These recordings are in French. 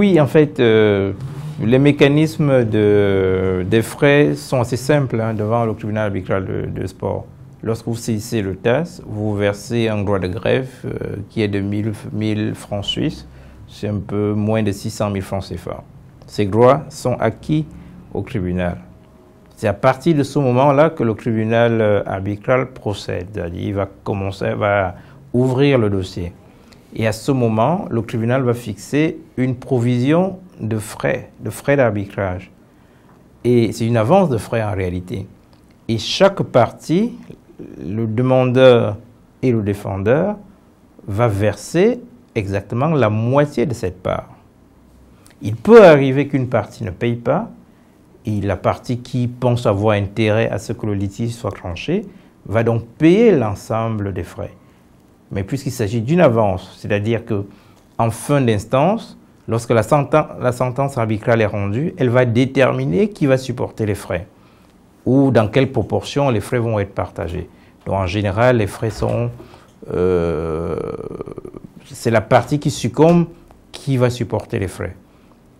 Oui, en fait, les mécanismes des frais sont assez simples devant le tribunal arbitral de sport. Lorsque vous saisissez le TAS, vous versez un droit de grève qui est de 1000 francs suisses, c'est un peu moins de 600 000 francs CFA. Ces droits sont acquis au tribunal. C'est à partir de ce moment-là que le tribunal arbitral procède, c'est-à-dire il va ouvrir le dossier. Et à ce moment, le tribunal va fixer une provision de frais d'arbitrage. Et c'est une avance de frais en réalité. Et chaque partie, le demandeur et le défendeur, va verser exactement la moitié de cette part. Il peut arriver qu'une partie ne paye pas, et la partie qui pense avoir intérêt à ce que le litige soit tranché va donc payer l'ensemble des frais. Mais puisqu'il s'agit d'une avance, c'est-à-dire qu'en fin d'instance, lorsque la sentence arbitrale est rendue, elle va déterminer qui va supporter les frais ou dans quelle proportion les frais vont être partagés. Donc en général, les frais sont... c'est la partie qui succombe qui va supporter les frais.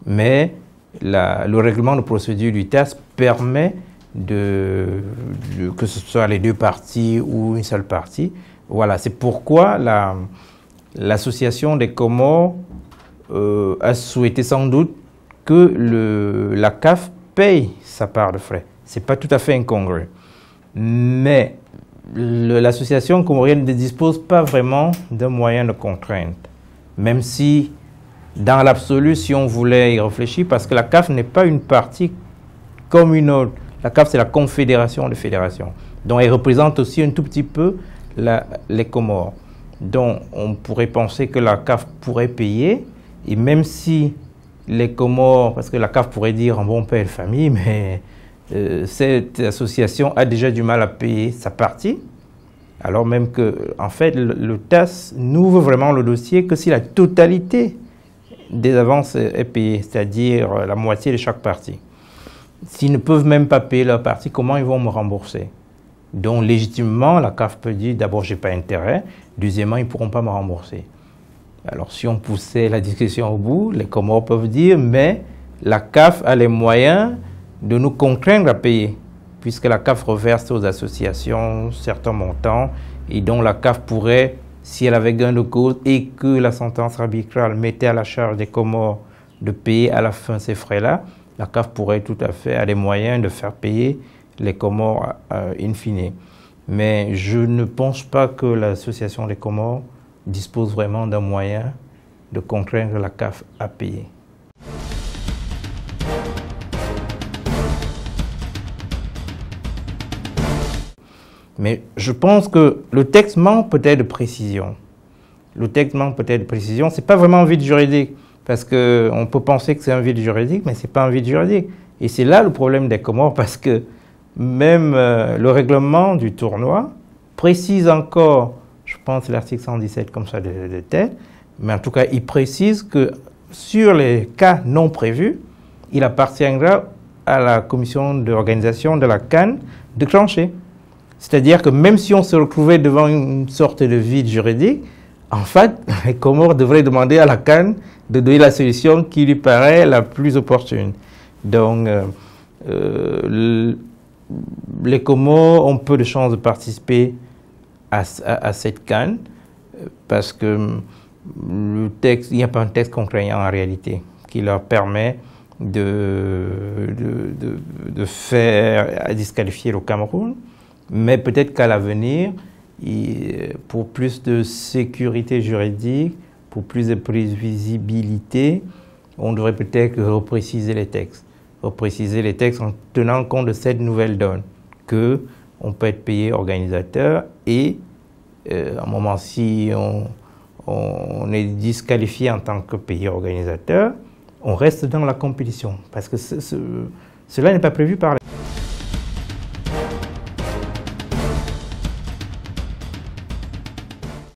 Mais le règlement de procédure du TAS permet que ce soit les deux parties ou une seule partie. Voilà, c'est pourquoi l'association des Comores a souhaité sans doute que la CAF paye sa part de frais. Ce n'est pas tout à fait incongru. Mais l'association comorienne ne dispose pas vraiment d'un moyen de contrainte. Même si, dans l'absolu, si on voulait y réfléchir, parce que la CAF n'est pas une partie comme une autre. La CAF, c'est la confédération des fédérations. Donc, elle représente aussi un tout petit peu les Comores. Donc, on pourrait penser que la CAF pourrait payer, et même si les Comores, parce que la CAF pourrait dire un bon père de famille, mais cette association a déjà du mal à payer sa partie, alors même que, en fait, le TAS n'ouvre vraiment le dossier que si la totalité des avances est payée, c'est-à-dire la moitié de chaque partie. S'ils ne peuvent même pas payer leur partie, comment ils vont me rembourser? Donc, légitimement, la CAF peut dire, d'abord, je n'ai pas intérêt. Deuxièmement, ils ne pourront pas me rembourser. Alors, si on poussait la discussion au bout, les Comores peuvent dire, mais la CAF a les moyens de nous contraindre à payer, puisque la CAF reverse aux associations certains montants, et donc la CAF pourrait, si elle avait gain de cause et que la sentence arbitrale mettait à la charge des Comores de payer à la fin ces frais-là, la CAF pourrait tout à fait avoir les moyens de faire payer les Comores in fine. Mais je ne pense pas que l'association des Comores dispose vraiment d'un moyen de contraindre la CAF à payer. Mais je pense que le texte manque peut-être de précision. Le texte manque peut-être de précision. Ce n'est pas vraiment un vide juridique, parce qu'on peut penser que c'est un vide juridique, mais ce n'est pas un vide juridique. Et c'est là le problème des Comores, parce que même le règlement du tournoi précise encore, je pense l'article 117 comme ça de tête, mais en tout cas il précise que sur les cas non prévus, il appartiendra à la commission d'organisation de la CAN de trancher. C'est-à-dire que même si on se retrouvait devant une sorte de vide juridique, en fait, les Comores devraient demander à la CAN de donner la solution qui lui paraît la plus opportune. Donc, les Comores ont peu de chances de participer à cette CAN parce que le texte, il n'y a pas un texte contraignant en réalité qui leur permet de faire disqualifier le Cameroun. Mais peut-être qu'à l'avenir, pour plus de sécurité juridique, pour plus de prévisibilité, on devrait peut-être repréciser les textes. Repréciser les textes en tenant compte de cette nouvelle donne, qu'on peut être payé organisateur et à un moment si on est disqualifié en tant que payé organisateur, on reste dans la compétition. Parce que cela n'est pas prévu par